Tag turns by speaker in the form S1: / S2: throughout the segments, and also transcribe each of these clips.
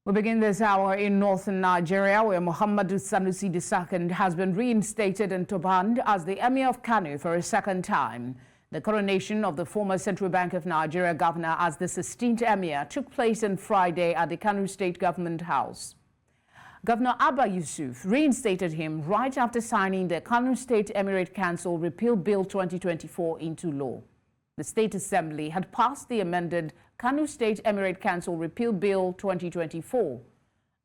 S1: We begin this hour in northern Nigeria, where Muhammadu Sanusi II has been reinstated and turbaned as the Emir of Kano for a second time. The coronation of the former Central Bank of Nigeria governor as the 16th Emir took place on Friday at the Kano State Government House. Governor Abba Yusuf reinstated him right after signing the Kano State Emirate Council Repeal Bill 2024 into law. The State Assembly had passed the amended Kano State Emirate Council Repeal Bill 2024.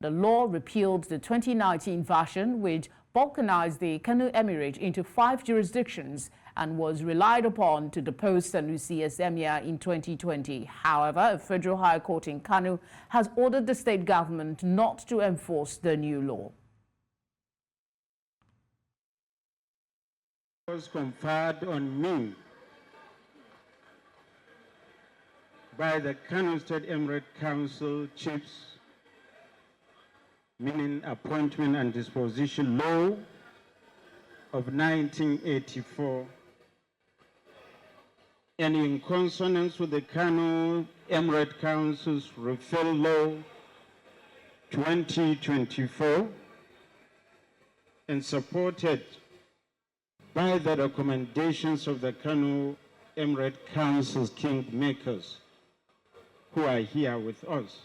S1: The law repealed the 2019 version, which balkanized the Kano Emirate into 5 jurisdictions and was relied upon to depose Sanusi as Emir in 2020. However, a federal high court in Kano has ordered the state government not to enforce the new law.
S2: It was conferred on me by the Kano State Emirate Council Chiefs, meaning Appointment and Disposition Law of 1984, and in consonance with the Kano Emirate Council's Repeal Law 2024, and supported by the recommendations of the Kano Emirate Council's kingmakers, who are here with us.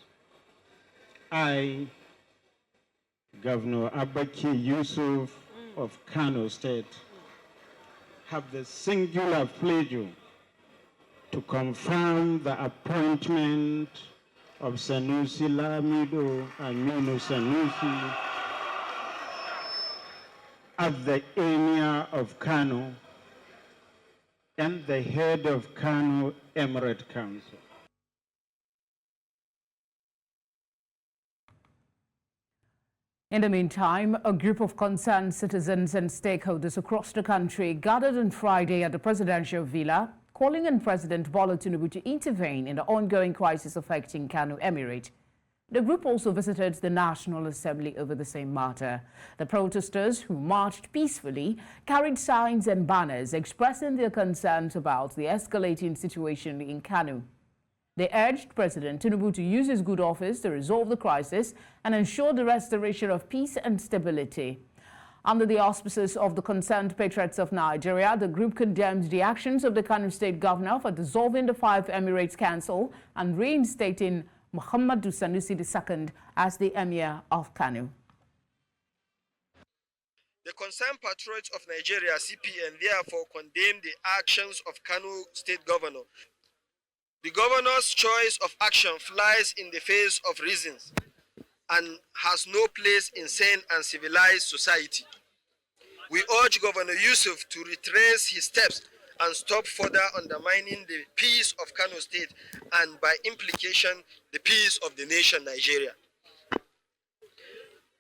S2: I, Governor Abba Yusuf of Kano State, have the singular pleasure to confirm the appointment of Sanusi Lamido Aminu Sanusi as the Emir of Kano and the head of Kano Emirate Council.
S1: In the meantime, a group of concerned citizens and stakeholders across the country gathered on Friday at the presidential villa, calling on President Bola Tinubu to intervene in the ongoing crisis affecting Kano Emirate. The group also visited the National Assembly over the same matter. The protesters, who marched peacefully, carried signs and banners expressing their concerns about the escalating situation in Kano. They urged President Tinubu to use his good office to resolve the crisis and ensure the restoration of peace and stability. Under the auspices of the concerned patriots of Nigeria, the group condemned the actions of the Kano State Governor for dissolving the 5 Emirates Council and reinstating Muhammadu Sanusi II as the Emir of Kano.
S3: The Concerned Patriots of Nigeria, CPN, therefore condemn the actions of Kano State Governor. The governor's choice of action flies in the face of reasons and has no place in sane and civilized society. We urge Governor Yusuf to retrace his steps and stop further undermining the peace of Kano State and, by implication, the peace of the nation Nigeria.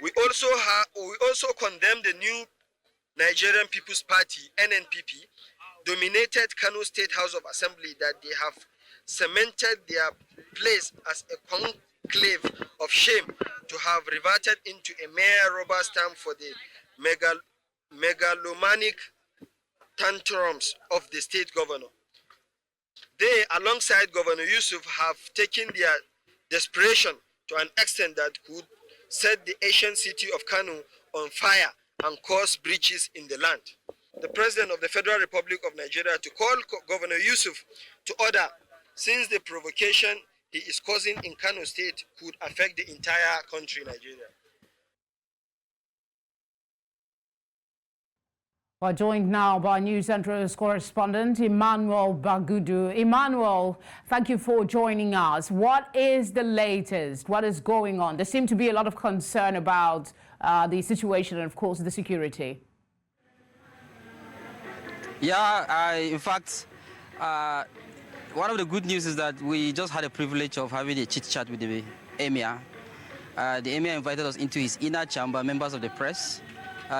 S3: We also condemn the new Nigerian People's Party, NNPP, dominated Kano State House of Assembly, that they have cemented their place as a conclave of shame to have reverted into a mere rubber stamp for the megalomaniac tantrums of the state governor. They, alongside Governor Yusuf, have taken their desperation to an extent that could set the ancient city of Kano on fire and cause breaches in the land. The President of the Federal Republic of Nigeria to call Governor Yusuf to order, since the provocation he is causing in Kano State could affect the entire country, Nigeria.
S1: We're joined now by News Central's correspondent, Emmanuel Bagudu. Emmanuel, thank you for joining us. What is the latest? What is going on? There seems to be a lot of concern about the situation and, of course, the security.
S4: Yeah, in fact, one of the good news is that we just had a privilege of having a chit-chat with the Emir. The Emir invited us into his inner chamber, members of the press.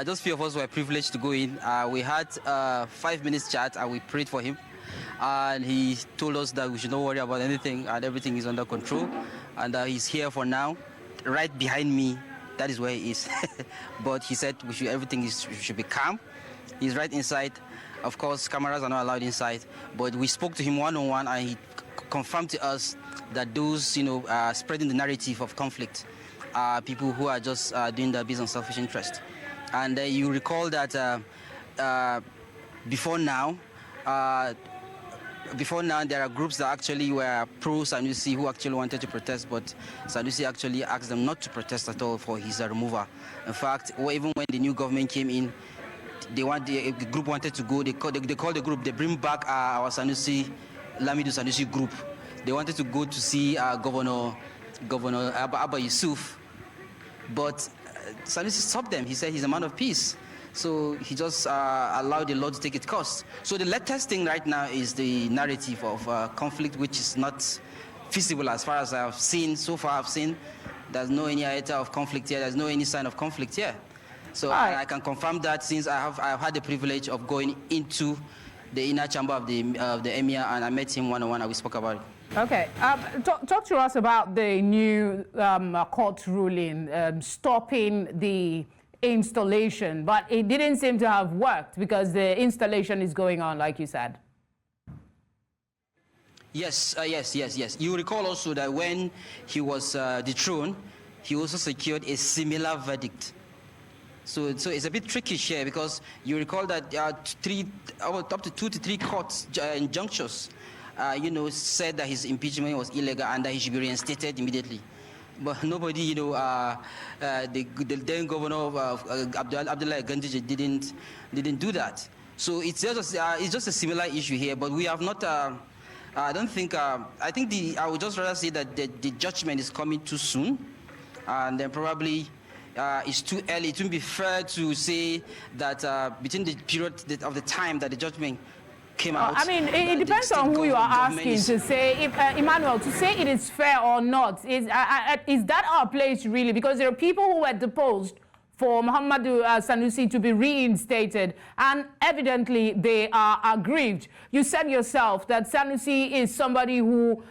S4: Just few of us were privileged to go in. We had a 5-minute chat and we prayed for him. And he told us that we should not worry about anything and everything is under control. And he's here for now, right behind me. That is where he is. But he said everything should be calm. He's right inside. Of course, cameras are not allowed inside. But we spoke to him one-on-one and he confirmed to us that those, spreading the narrative of conflict are people who are just doing that based on selfish interest. And you recall that before now, there are groups that actually were pro-Sanusi who actually wanted to protest, but Sanusi actually asked them not to protest at all for his removal. In fact, even when the new government came in, the group wanted to go. They called the group. They bring back our Sanusi, Lamido Sanusi group. They wanted to go to see Governor Abba Yusuf, but Sanusi stopped them. He said he's a man of peace. So he just allowed the law to take its course. So the latest thing right now is the narrative of conflict, which is not feasible as far as I've seen. So far I've seen there's no any iota of conflict here. There's no any sign of conflict here. So I can confirm that since I've had the privilege of going into the inner chamber of the Emir, and I met him one-on-one and we spoke about it.
S1: Okay. Talk to us about the new court ruling stopping the installation, but it didn't seem to have worked because the installation is going on, like you said.
S4: Yes. You recall also that when he was dethroned, he also secured a similar verdict. So it's a bit tricky here because you recall that up to 2 to 3 court injunctions, said that his impeachment was illegal and that he should be reinstated immediately. But nobody, the then governor of Abdullah Gandhi didn't do that. So it's just a similar issue here. But we have not. I don't think. I think I would just rather say that the judgment is coming too soon, and then probably it's too early. It wouldn't be fair to say that between the period of the time that the judgment came out.
S1: I mean, it depends on who you are asking to say, if, Emmanuel, to say it is fair or not. Is that our place really? Because there are people who were deposed for Muhammadu Sanusi to be reinstated, and evidently they are aggrieved. You said yourself that Sanusi is somebody who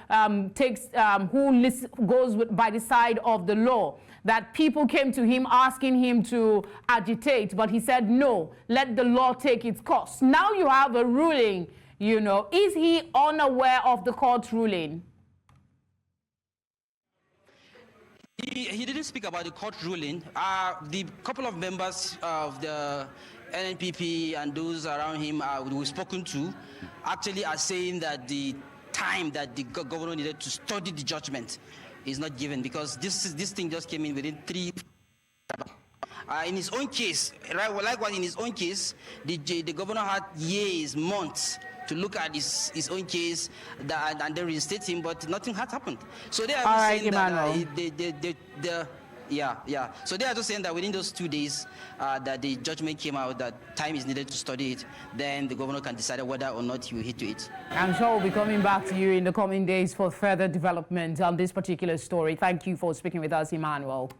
S1: goes by the side of the law, that people came to him asking him to agitate, but he said, no, let the law take its course. Now you have a ruling, Is he unaware of the court ruling?
S4: He didn't speak about the court ruling. The couple of members of the NNPP and those around him we've spoken to actually are saying that the time that the governor needed to study the judgment is not given because this thing just came in within 3. In his own case, right? Likewise, in his own case, the governor had years, months to look at his own case and then reinstate him, but nothing had happened. So they are saying that So they are just saying that within those 2 days that the judgment came out, that time is needed to study it, then the governor can decide whether or not he will hit to it.
S1: I'm sure we'll be coming back to you in the coming days for further development on this particular story. Thank you for speaking with us, Emmanuel.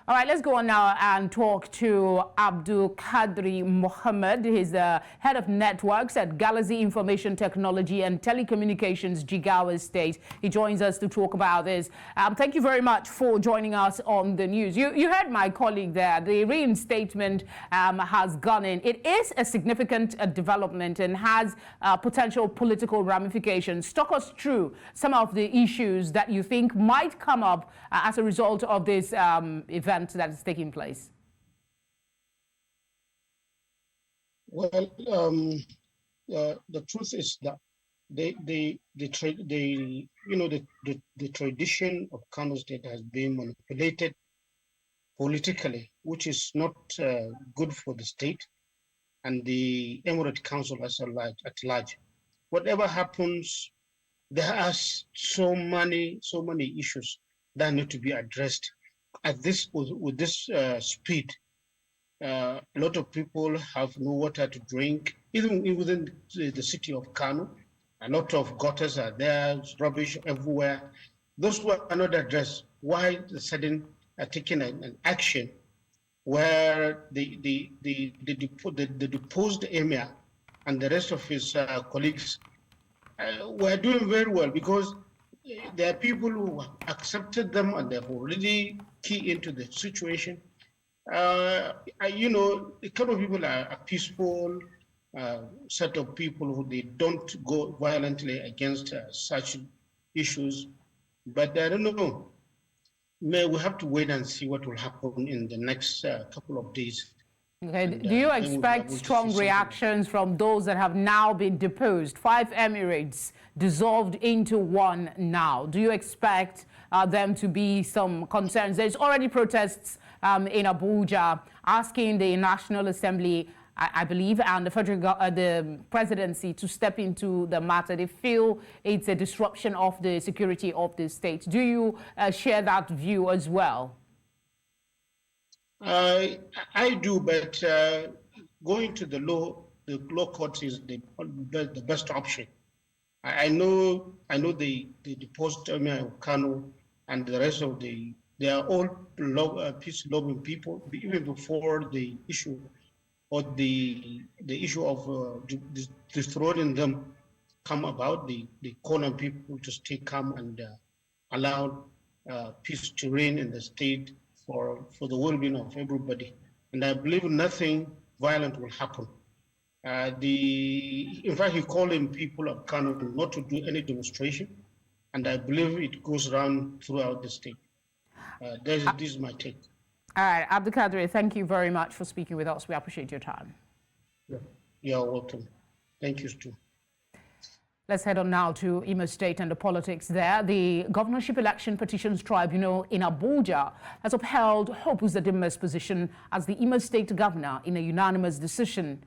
S1: All right, let's go on now and talk to Abdul Kadri Mohammed. He's the head of networks at Galaxy Information Technology and Telecommunications, Jigawa State. He joins us to talk about this. Thank you very much for joining us on the news. You heard my colleague there. The reinstatement has gone in. It is a significant development and has potential political ramifications. Talk us through some of the issues that you think might come up as a result of this event that is taking place.
S5: Well, the truth is that the tradition of Kano State has been manipulated politically, which is not good for the state and the Emirate Council at large. Whatever happens, there are so many issues that need to be addressed at this with this speed. A lot of people have no water to drink, even within the city of Kano. A lot of gutters are there, rubbish everywhere. Those who are not addressed, why the sudden taking an action where the deposed emir and the rest of his colleagues were doing very well, because there are people who accepted them and they've already key into the situation. The Kano people are peaceful, set of people who they don't go violently against such issues. But I don't know. We have to wait and see what will happen in the next couple of days.
S1: Okay.
S5: And,
S1: do you
S5: then we'll be
S1: expect
S5: able to
S1: strong
S5: see
S1: reactions from those that have now been deposed? 5 emirates dissolved into one now. Do you expect them to be some concerns? There's already protests in Abuja asking the National Assembly, I believe, and the the presidency to step into the matter. They feel it's a disruption of the security of the state. Do you share that view as well?
S5: I do, but going to the law court is the best option. I know the deposed Emir of Kano and the rest of they are all peace-loving people, even before the issue or the issue of destroying them come about. The Kano people to stay calm and allow peace to reign in the state for the well-being of everybody. And I believe nothing violent will happen. In fact, he called in people of Kano not to do any demonstration, and I believe it goes around throughout the state. This is my take.
S1: All right, Abdulkadir, thank you very much for speaking with us. We appreciate your time.
S5: You're welcome. Thank you, Stu.
S1: Let's head on now to Imo State and the politics there. The Governorship Election Petitions Tribunal in Abuja has upheld Hope Uzodinma's position as the Imo State Governor in a unanimous decision.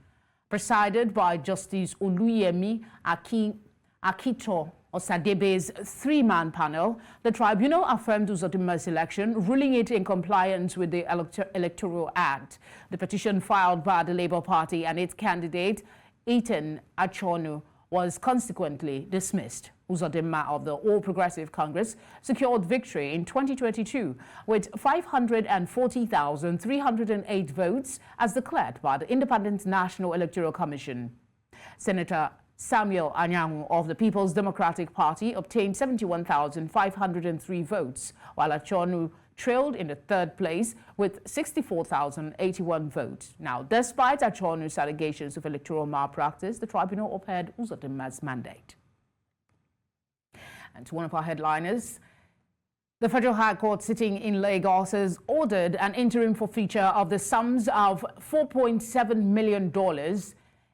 S1: Presided by Justice Oluyemi Akito Osadebe's 3-man panel, the tribunal affirmed Uzodinma's election, ruling it in compliance with the Electoral Act. The petition filed by the Labour Party and its candidate, Ethan Achonu, was consequently dismissed. Uzodinma of the All Progressive Congress secured victory in 2022 with 540,308 votes as declared by the Independent National Electoral Commission. Senator Samuel Anyanwu of the People's Democratic Party obtained 71,503 votes, while Achonu trailed in the 3rd place with 64,081 votes. Now, despite Achonu's allegations of electoral malpractice, the tribunal upheld Uzodinma's mandate. And to one of our headliners, the Federal High Court sitting in Lagos has ordered an interim forfeiture of the sums of $4.7 million,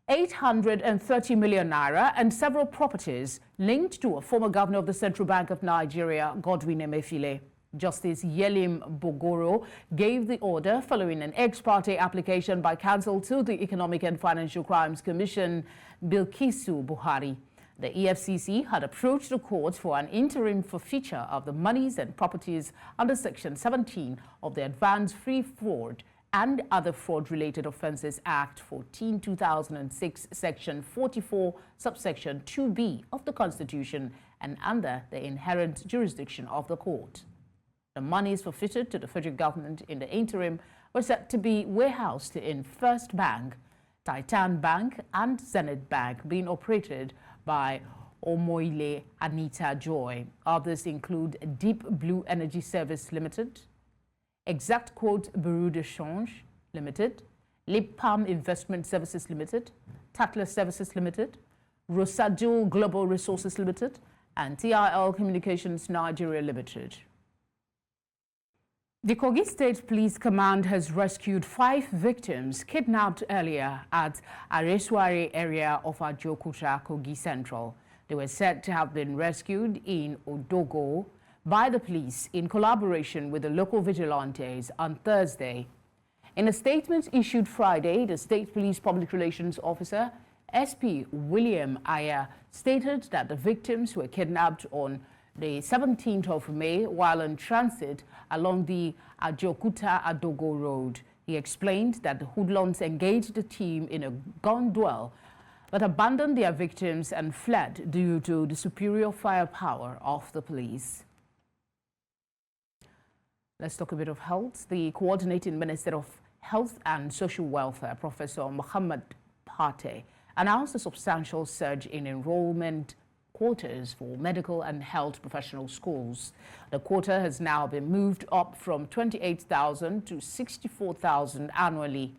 S1: 830 million naira, and several properties linked to a former governor of the Central Bank of Nigeria, Godwin Emefiele. Justice Yelim Bogoro gave the order following an ex parte application by counsel to the Economic and Financial Crimes Commission, Bilkisu Buhari. The EFCC had approached the court for an interim forfeiture of the monies and properties under Section 17 of the Advanced Free Fraud and Other Fraud-Related Offences Act 14/2006, Section 44, subsection 2B of the Constitution, and under the inherent jurisdiction of the court. The monies forfeited to the federal government in the interim were said to be warehoused in First Bank, Titan Bank, and Zenith Bank, being operated by Omoile Anita Joy. Others include Deep Blue Energy Service Limited, Exact Quote Bureau de Change Limited, Lip Palm Investment Services Limited, Tatler Services Limited, Rosadul Global Resources Limited, and TIL Communications Nigeria Limited. The Kogi State Police Command has rescued 5 victims kidnapped earlier at Areswari area of Ajokuta, Kogi Central. They were said to have been rescued in Odogo by the police in collaboration with the local vigilantes on Thursday. In a statement issued Friday, the State Police Public Relations Officer, SP William Aya, stated that the victims were kidnapped on the 17th of May while in transit along the Ajokuta-Adogo Road. He explained that the hoodlums engaged the team in a gun duel but abandoned their victims and fled due to the superior firepower of the police. Let's talk a bit of health. The Coordinating Minister of Health and Social Welfare, Professor Muhammad Pate, announced a substantial surge in enrollment quotas for medical and health professional schools. The quota has now been moved up from 28,000 to 64,000 annually.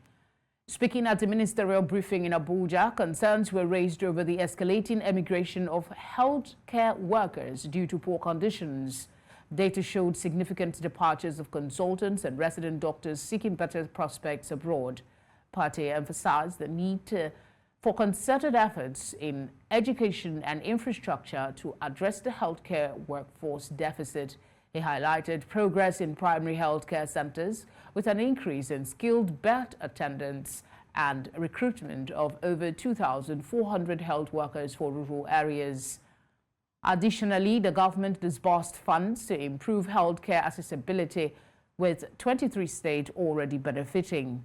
S1: Speaking at a ministerial briefing in Abuja, concerns were raised over the escalating emigration of healthcare workers due to poor conditions. Data showed significant departures of consultants and resident doctors seeking better prospects abroad. Party emphasized the need for concerted efforts in education and infrastructure to address the healthcare workforce deficit. He highlighted progress in primary healthcare centers with an increase in skilled bed attendants and recruitment of over 2,400 health workers for rural areas. Additionally, the government disbursed funds to improve healthcare accessibility, with 23 states already benefiting.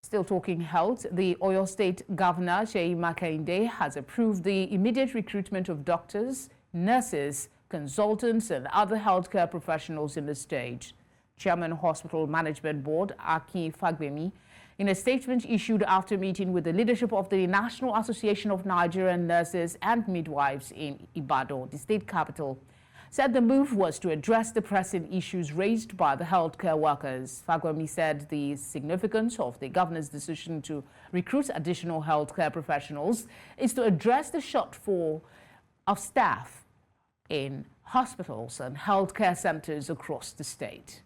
S1: Still talking health, the Oyo State Governor, Seyi Makinde, has approved the immediate recruitment of doctors, nurses, consultants and other healthcare professionals in the state. Chairman Hospital Management Board, Aki Fagbemi, in a statement issued after meeting with the leadership of the National Association of Nigerian Nurses and Midwives in Ibadan, the state capital, said the move was to address the pressing issues raised by the healthcare workers. Fagbemi said the significance of the governor's decision to recruit additional healthcare professionals is to address the shortfall of staff in hospitals and healthcare centers across the state.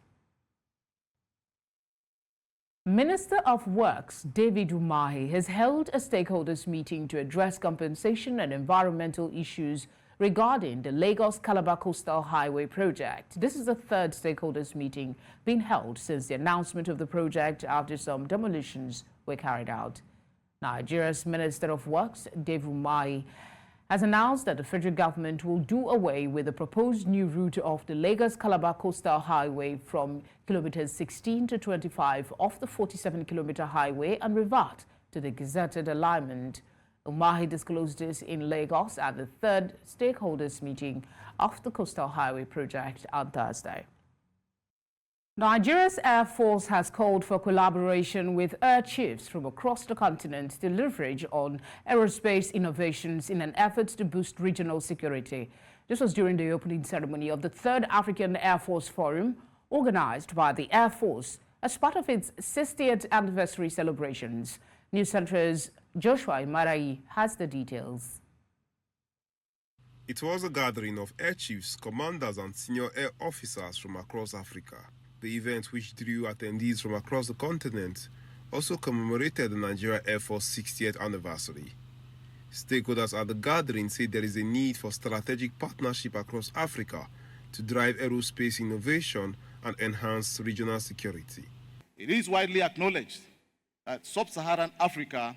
S1: Minister of Works David Umahi has held a stakeholders meeting to address compensation and environmental issues regarding the Lagos-Calabar Coastal Highway project. This is the third stakeholders meeting being held since the announcement of the project after some demolitions were carried out. Nigeria's Minister of Works, David Umahi, has announced that the federal government will do away with the proposed new route of the Lagos-Calabar Coastal Highway from kilometers 16 to 25 off the 47-kilometer highway and revert to the gazetted alignment. Umahi disclosed this in Lagos at the third stakeholders meeting of the Coastal Highway project on Thursday. Nigeria's Air Force has called for collaboration with air chiefs from across the continent to leverage on aerospace innovations in an effort to boost regional security. This was during the opening ceremony of the Third African Air Force Forum, organized by the Air Force as part of its 60th anniversary celebrations. News Center's Joshua Imarai has the details.
S6: It was a gathering of air chiefs, commanders and senior air officers from across Africa. The event, which drew attendees from across the continent, also commemorated the Nigeria Air Force 60th anniversary. Stakeholders at the gathering said there is a need for strategic partnership across Africa to drive aerospace innovation and enhance regional security.
S7: It is widely acknowledged that sub-Saharan Africa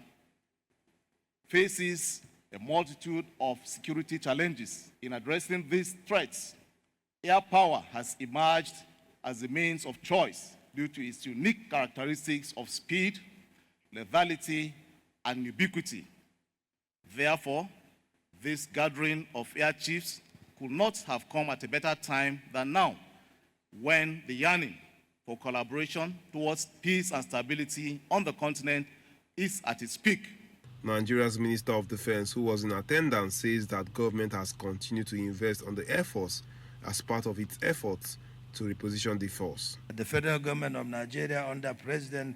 S7: faces a multitude of security challenges. In addressing these threats, air power has emerged as a means of choice due to its unique characteristics of speed, lethality, and ubiquity. Therefore, this gathering of air chiefs could not have come at a better time than now, when the yearning for collaboration towards peace and stability on the continent is at its peak.
S6: Nigeria's Minister of Defense, who was in attendance, says that government has continued to invest on the Air Force as part of its efforts to reposition the force.
S8: The federal government of Nigeria under President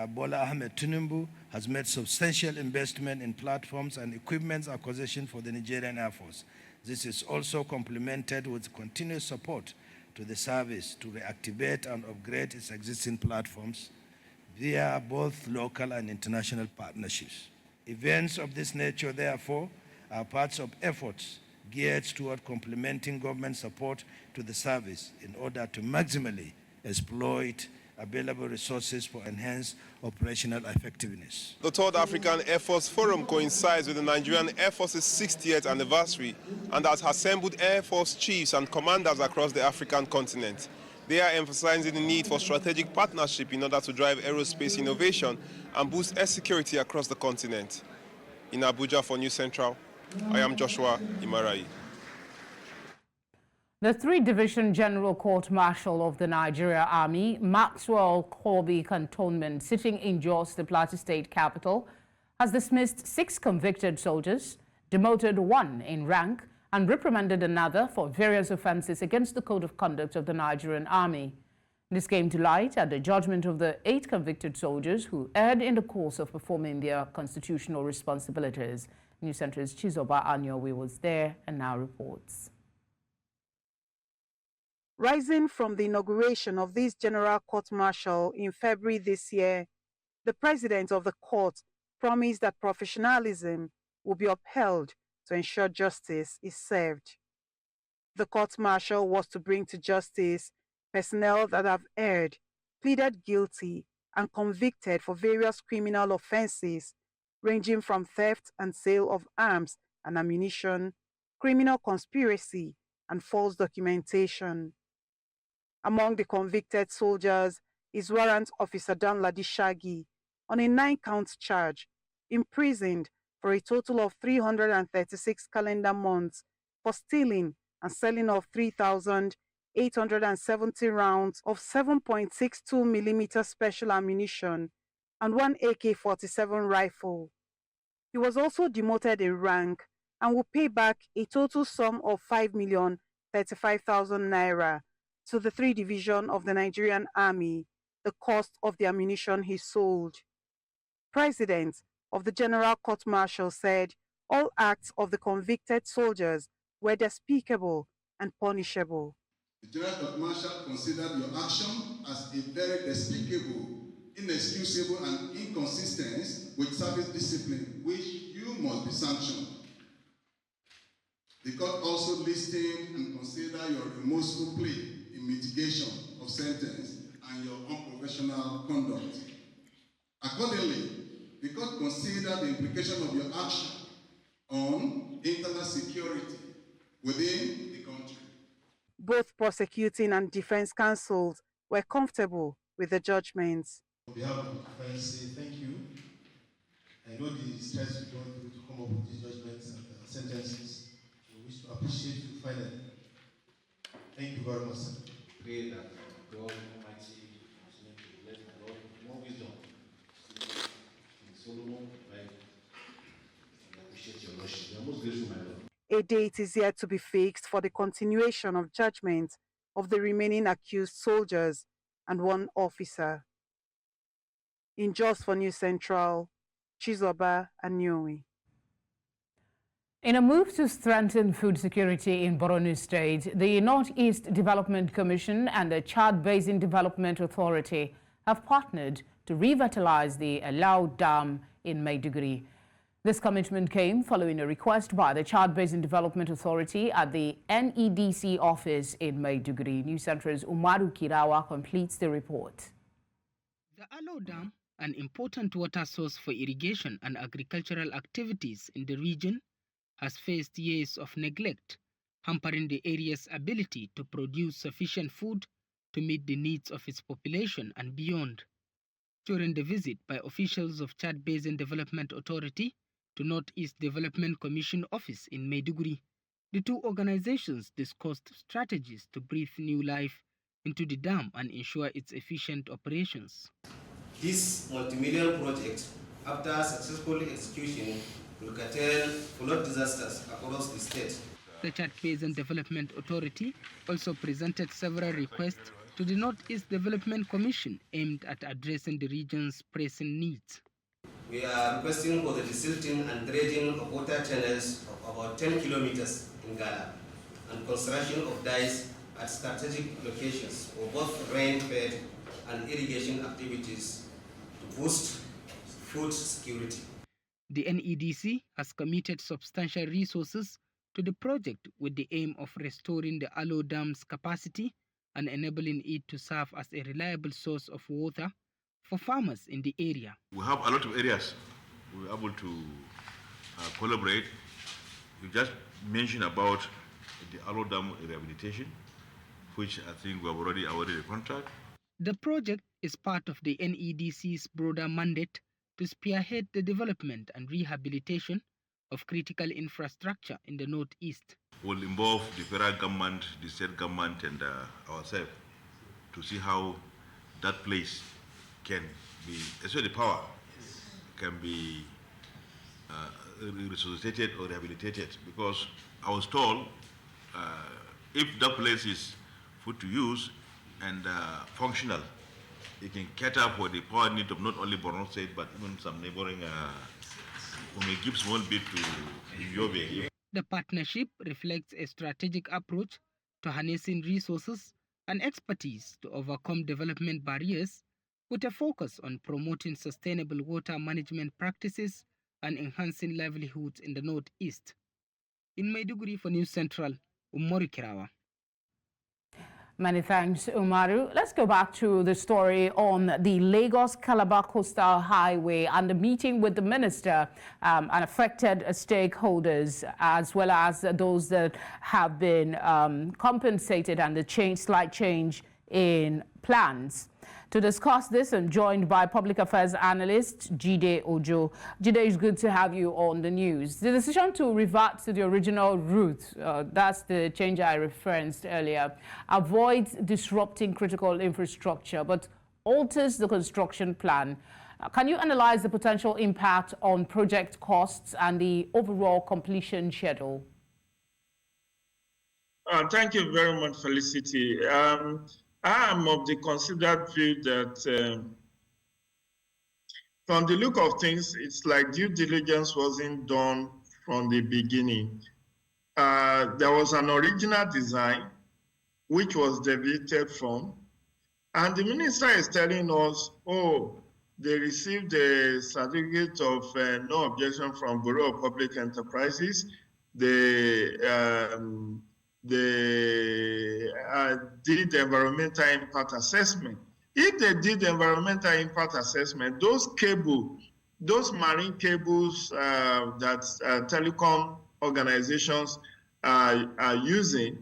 S8: Bola Tinubu has made substantial investment in platforms and equipment acquisition for the Nigerian Air Force. This is also complemented with continuous support to the service to reactivate and upgrade its existing platforms via both local and international partnerships. Events of this nature, therefore, are parts of efforts geared toward complementing government support to the service in order to maximally exploit available resources for enhanced operational effectiveness.
S6: The Third African Air Force Forum coincides with the Nigerian Air Force's 60th anniversary and has assembled Air Force chiefs and commanders across the African continent. They are emphasizing the need for strategic partnership in order to drive aerospace innovation and boost air security across the continent. In Abuja for News Central, I am Joshua Imarai.
S1: The 3-Division General Court Martial of the Nigeria Army, Maxwell Corby Cantonment, sitting in Jos, the Plateau State capital, has dismissed 6 convicted soldiers, demoted 1 in rank, and reprimanded another for various offenses against the Code of Conduct of the Nigerian Army. This came to light at the judgment of the 8 convicted soldiers who erred in the course of performing their constitutional responsibilities. News Center's Chizoba Anyowe was there and now reports.
S9: Rising from the inauguration of this General Court-Martial in February this year, the president of the court promised that professionalism will be upheld to ensure justice is served. The court-martial was to bring to justice personnel that have erred, pleaded guilty, and convicted for various criminal offenses ranging from theft and sale of arms and ammunition, criminal conspiracy, and false documentation. Among the convicted soldiers is Warrant Officer Danladi Shaggy on a 9-count charge, imprisoned for a total of 336 calendar months for stealing and selling of 3,870 rounds of 7.62mm special ammunition and 1 AK-47 rifle. He was also demoted a rank and will pay back a total sum of 5,035,000 naira to the 3 Division of the Nigerian Army, the cost of the ammunition he sold. President of the General Court-Martial said all acts of the convicted soldiers were despicable and punishable.
S10: The General Court-Martial considered your action as a very despicable, inexcusable, and inconsistent with service discipline, which you must be sanctioned. The court also listened and considered your remorseful plea in mitigation of sentence and your unprofessional conduct. Accordingly, the court considered the implication of your action on internal security within the country.
S9: Both prosecuting and defense counsels were comfortable with the judgments.
S11: On behalf of the defense, thank you. I know the stress you're going through to come up with these judgments and sentences. We wish to appreciate you finally. Thank you very much, sir.
S12: Pray that God Almighty continue to bless my Lord with more wisdom. In Solomon, right? And I appreciate your worship. You are most grateful, my Lord.
S9: A date is yet to be fixed for the continuation of judgment of the remaining accused soldiers and 1 officer. In Just for News Central, Chizoba Anyowe.
S1: In a move to strengthen food security in Borno State, the Northeast Development Commission and the Chad Basin Development Authority have partnered to revitalize the Alau Dam in Maiduguri. This commitment came following a request by the Chad Basin Development Authority at the NEDC office in Maiduguri. News Center's Umaru Kirawa completes the report.
S13: The Alau Dam, an important water source for irrigation and agricultural activities in the region, has faced years of neglect, hampering the area's ability to produce sufficient food to meet the needs of its population and beyond. During the visit by officials of Chad Basin Development Authority to Northeast Development Commission office in Maiduguri, the 2 organizations discussed strategies to breathe new life into the dam and ensure its efficient operations.
S12: This multi-million project, after successful execution, will curtail flood disasters across the state.
S13: The Chad Basin Development Authority also presented several requests to the Northeast Development Commission aimed at addressing the region's pressing needs.
S12: We are requesting for the desilting and dredging of water channels of about 10 kilometers in Ghana and construction of dikes at strategic locations for both rain-fed and irrigation activities to boost food security.
S13: The NEDC has committed substantial resources to the project with the aim of restoring the Alau Dam's capacity and enabling it to serve as a reliable source of water for farmers in the area.
S14: We have a lot of areas we're able to collaborate. You just mentioned about the Alau Dam rehabilitation, which I think we have already awarded a contract.
S13: The project is part of the NEDC's broader mandate to spearhead the development and rehabilitation of critical infrastructure in the Northeast.
S14: Will involve the federal government, the state government, and ourselves to see how that place can be, especially power, can be resuscitated or rehabilitated. Because I was told if that place is put to use, and functional. It can cater for the power need of not only Borno State, but even some neighboring, we may give small bit to Ethiopia.
S13: The partnership reflects a strategic approach to harnessing resources and expertise to overcome development barriers, with a focus on promoting sustainable water management practices and enhancing livelihoods in the Northeast. In Maiduguri for News Central, Umaru Kirawa.
S1: Many thanks, Umaru. Let's go back to the story on the Lagos-Calabar Coastal Highway and the meeting with the minister and affected stakeholders, as well as those that have been compensated and the slight change in plans. To discuss this, I'm joined by public affairs analyst Jide Ojo. Jide, it's good to have you on the news. The decision to revert to the original route, that's the change I referenced earlier, avoids disrupting critical infrastructure, but alters the construction plan. Can you analyze the potential impact on project costs and the overall completion schedule?
S2: Thank you very much, Felicity. I am of the considered view that from the look of things, it's like due diligence wasn't done from the beginning. There was an original design which was deviated from, and the minister is telling us, oh, they received a certificate of no objection from Bureau of Public Enterprises. They did the environmental impact assessment. If they did the environmental impact assessment, those marine cables that telecom organizations are using,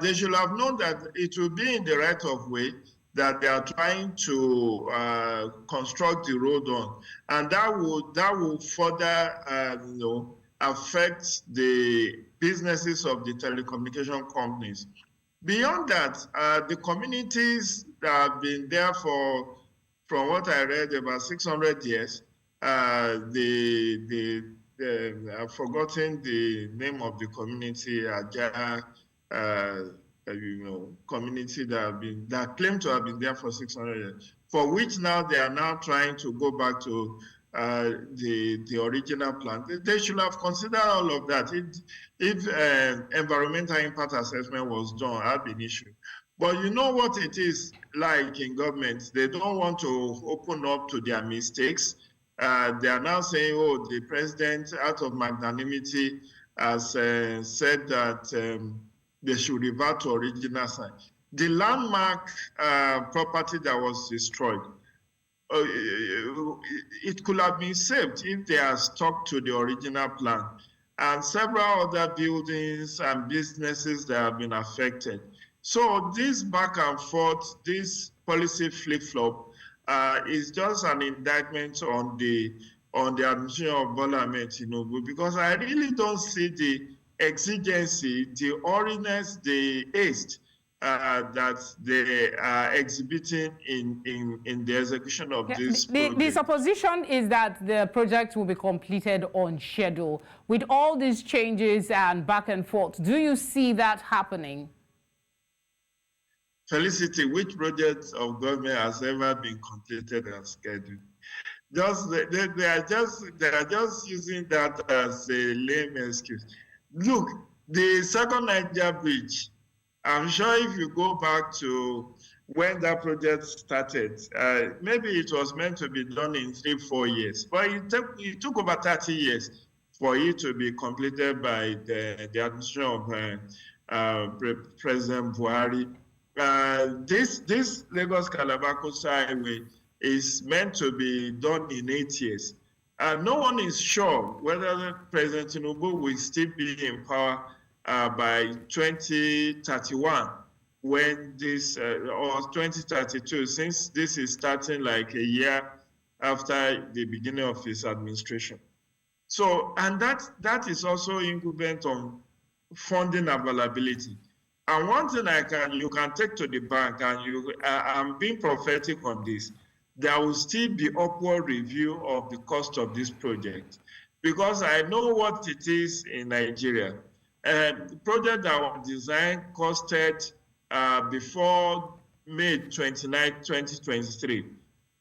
S2: they should have known that it will be in the right of way that they are trying to construct the road on, and that will further affect the businesses of the telecommunication companies. Beyond that, the communities that have been there for, from what I read, about 600 years, I've forgotten the name of the community, community that claim to have been there for 600 years, for which now they are now trying to go back to the original plan. They should have considered all of that. If environmental impact assessment was done, had been issued. But you know what it is like in government. They don't want to open up to their mistakes. They are now saying, oh, the president, out of magnanimity, has said that they should revert to original site. The landmark property that was destroyed, it could have been saved if they are stuck to the original plan. And several other buildings and businesses that have been affected. So this back and forth, this policy flip-flop is just an indictment on the administration of Bola Tinubu, because I really don't see the exigency, the hurriness, the haste that they are exhibiting in the execution of this project.
S1: The supposition is that the project will be completed on schedule. With all these changes and back and forth, do you see that happening?
S2: Felicity, which project of government has ever been completed as scheduled? They are just using that as a lame excuse. Look, the second Niger bridge, I'm sure if you go back to when that project started, maybe it was meant to be done in 3-4 years, but it took over 30 years for it to be completed by the administration of President Buhari. This Lagos-Calabar Coastal Highway is meant to be done in 8 years. No one is sure whether President Tinubu will still be in power by 2031, when this, or 2032, since this is starting like a year after the beginning of his administration. So, and that is also incumbent on funding availability. And one thing you can take to the bank, and I'm being prophetic on this, there will still be upward review of the cost of this project, because I know what it is in Nigeria. The project that was designed costed before May 29, 2023.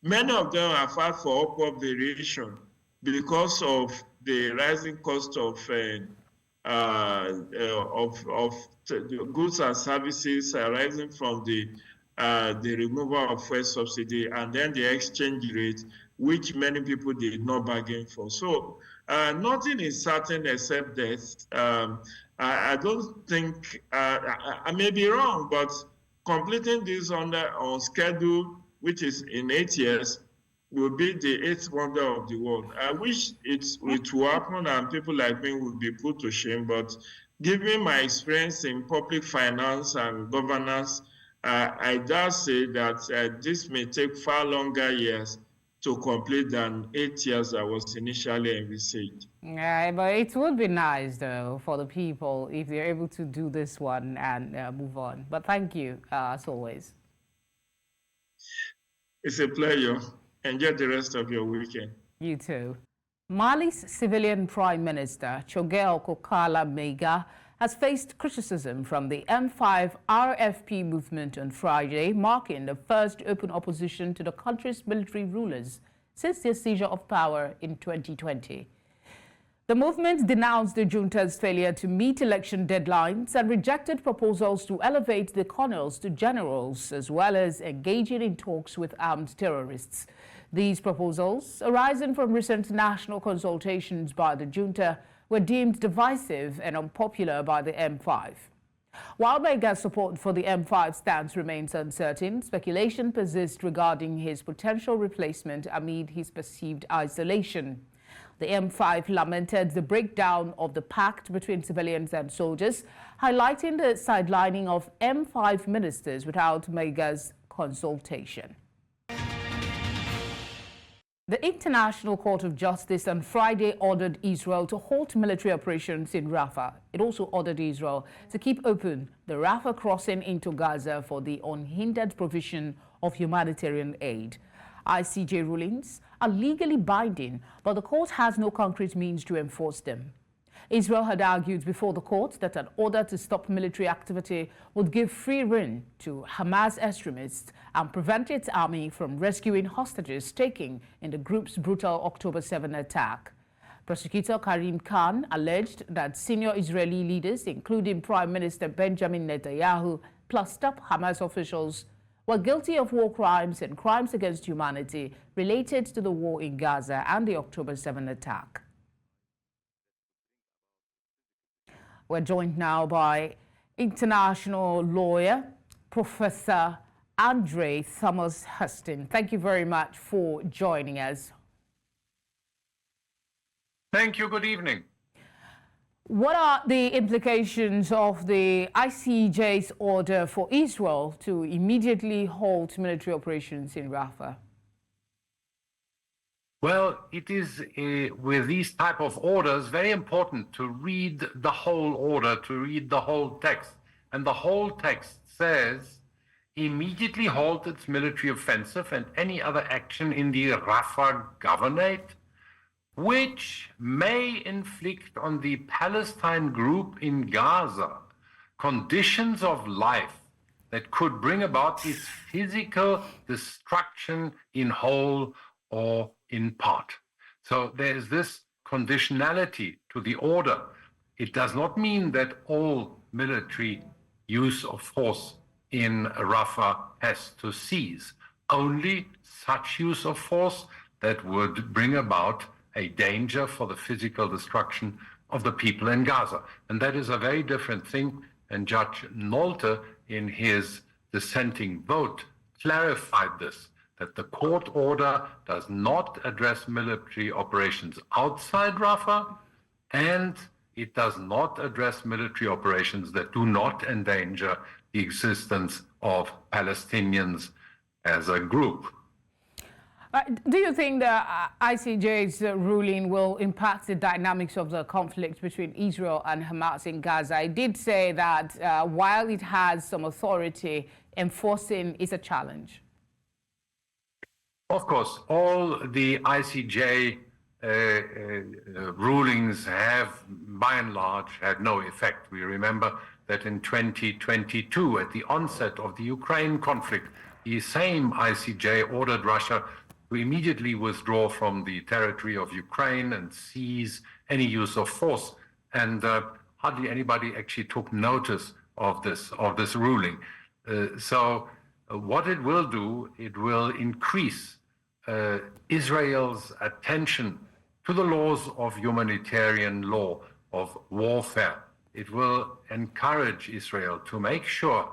S2: Many of them have filed for upward variation because of the rising cost of goods and services arising from the removal of fuel subsidy and then the exchange rate, which many people did not bargain for. So nothing is certain except death. I don't think, I may be wrong, but completing this on schedule, which is in 8 years, will be the 8th wonder of the world. I wish it will happen and people like me would be put to shame, but given my experience in public finance and governance, I dare say that this may take far longer years to complete than 8 years I was initially envisaged.
S1: Yeah, but it would be nice, though, for the people if they're able to do this one and move on. But thank you, as always.
S2: It's a pleasure. Enjoy the rest of your weekend.
S1: You too. Mali's civilian Prime Minister, Choguel Kokala Mega, has faced criticism from the M5 RFP movement on Friday, marking the first open opposition to the country's military rulers since their seizure of power in 2020. The movement denounced the junta's failure to meet election deadlines and rejected proposals to elevate the colonels to generals, as well as engaging in talks with armed terrorists. These proposals, arising from recent national consultations by the junta, were deemed divisive and unpopular by the M5. While Mega's support for the M5 stance remains uncertain, speculation persists regarding his potential replacement amid his perceived isolation. The M5 lamented the breakdown of the pact between civilians and soldiers, highlighting the sidelining of M5 ministers without Mega's consultation. The International Court of Justice on Friday ordered Israel to halt military operations in Rafah. It also ordered Israel to keep open the Rafah crossing into Gaza for the unhindered provision of humanitarian aid. ICJ rulings are legally binding, but the court has no concrete means to enforce them. Israel had argued before the court that an order to stop military activity would give free rein to Hamas extremists and prevent its army from rescuing hostages taken in the group's brutal October 7 attack. Prosecutor Karim Khan alleged that senior Israeli leaders, including Prime Minister Benjamin Netanyahu, plus top Hamas officials, were guilty of war crimes and crimes against humanity related to the war in Gaza and the October 7 attack. We're joined now by international lawyer, Professor Andre Thomas Huston. Thank you very much for joining us.
S15: Thank you. Good evening.
S1: What are the implications of the ICJ's order for Israel to immediately halt military operations in Rafah?
S15: Well, it is with these type of orders very important to read the whole order, to read the whole text. And the whole text says, immediately halt its military offensive and any other action in the Rafah governorate, which may inflict on the Palestine group in Gaza conditions of life that could bring about its physical destruction in whole or in part. So there is this conditionality to the order. It does not mean that all military use of force in Rafah has to cease. Only such use of force that would bring about a danger for the physical destruction of the people in Gaza. And that is a very different thing. And Judge Nolte, in his dissenting vote, clarified this, that the court order does not address military operations outside Rafah, and it does not address military operations that do not endanger the existence of Palestinians as a group.
S1: Do you think the ICJ's ruling will impact the dynamics of the conflict between Israel and Hamas in Gaza? It did say that while it has some authority, enforcing is a challenge.
S15: Of course, all the ICJ rulings have, by and large, had no effect. We remember that in 2022, at the onset of the Ukraine conflict, the same ICJ ordered Russia to immediately withdraw from the territory of Ukraine and cease any use of force. And hardly anybody actually took notice of this ruling. So what it will do, it will increase Israel's attention to the laws of humanitarian law, of warfare. It will encourage Israel to make sure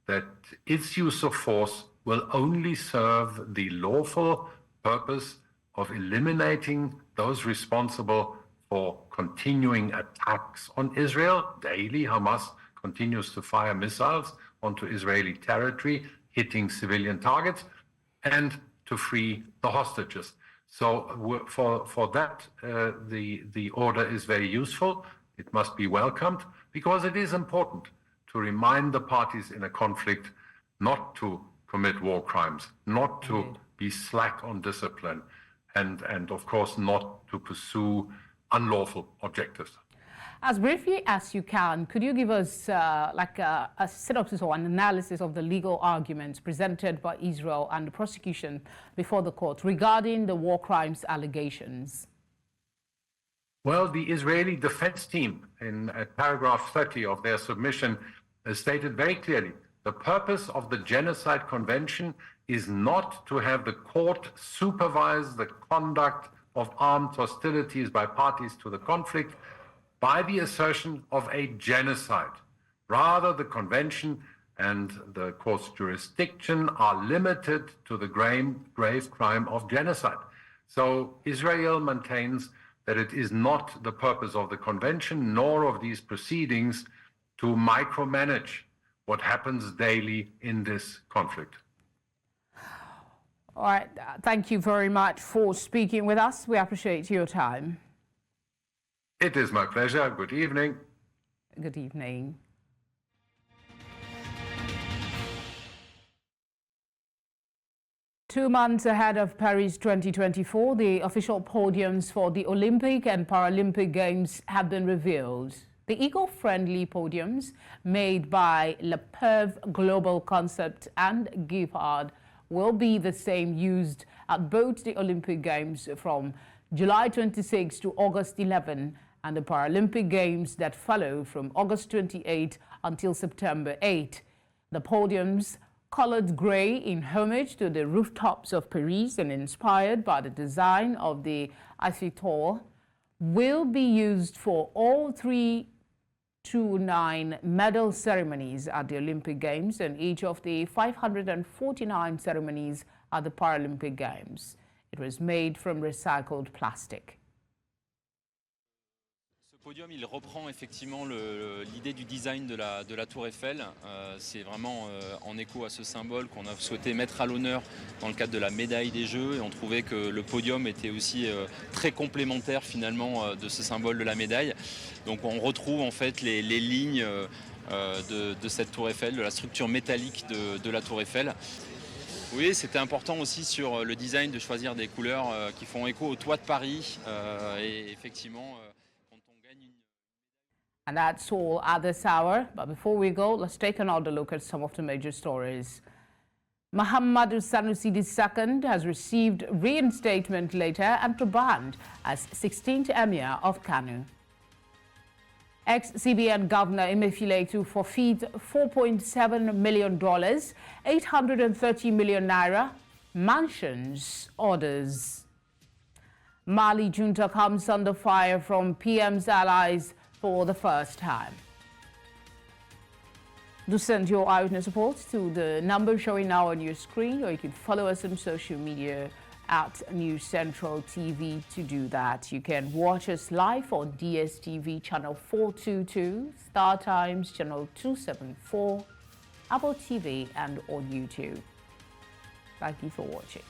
S15: that its use of force will only serve the lawful purpose of eliminating those responsible for continuing attacks on Israel. Daily, Hamas continues to fire missiles onto Israeli territory, hitting civilian targets, and to free the hostages. So for that, the order is very useful. It must be welcomed because it is important to remind the parties in a conflict not to commit war crimes, not to be slack on discipline, and of course not to pursue unlawful objectives.
S1: As briefly as you can, could you give us a synopsis or an analysis of the legal arguments presented by Israel and the prosecution before the court regarding the war crimes allegations?
S15: Well, the Israeli defense team in paragraph 30 of their submission has stated very clearly, the purpose of the Genocide Convention is not to have the court supervise the conduct of armed hostilities by parties to the conflict by the assertion of a genocide. Rather, the convention and the court's jurisdiction are limited to the grave crime of genocide. So Israel maintains that it is not the purpose of the convention nor of these proceedings to micromanage what happens daily in this conflict.
S1: All right, thank you very much for speaking with us. We appreciate your time.
S15: It is my pleasure. Good evening.
S1: Good evening. Two months ahead of Paris 2024, the official podiums for the Olympic and Paralympic Games have been revealed. The eco-friendly podiums made by Le Perve Global Concept and Giffard will be the same used at both the Olympic Games from July 26 to August 11 and the Paralympic Games that follow from August 28 until September 8. The podiums, colored gray in homage to the rooftops of Paris and inspired by the design of the Eiffel Tower, will be used for all 329 medal ceremonies at the Olympic Games and each of the 549 ceremonies at the Paralympic Games. It was made from recycled plastic.
S16: Ce podium, il reprend effectivement l'idée du design de la Tour Eiffel. C'est vraiment en écho à ce symbole qu'on a souhaité mettre à l'honneur dans le cadre de la médaille des Jeux. Et on trouvait que le podium était aussi très complémentaire finalement de ce symbole de la médaille. Donc on retrouve en fait les lignes de cette Tour Eiffel, de la structure métallique de la Tour Eiffel. Oui, c'était important aussi sur le design de choisir des couleurs qui font écho au toit de Paris. Et effectivement, quand on gagne une...
S1: And that's all at this hour. But before we go, let's take another look at some of the major stories. Muhammadu Sanusi II has received reinstatement later and banned as 16th Emir of Kano. Ex-CBN Governor Emir to forfeit $4.7 million, 830 million naira, mansions orders. Mali junta comes under fire from PM's allies for the first time. Do send your eyewitness reports to the number showing now on your screen, or you can follow us on social media at News Central TV to do that. You can watch us live on DSTV channel 422, Star Times channel 274, Apple TV and on YouTube. Thank you for watching.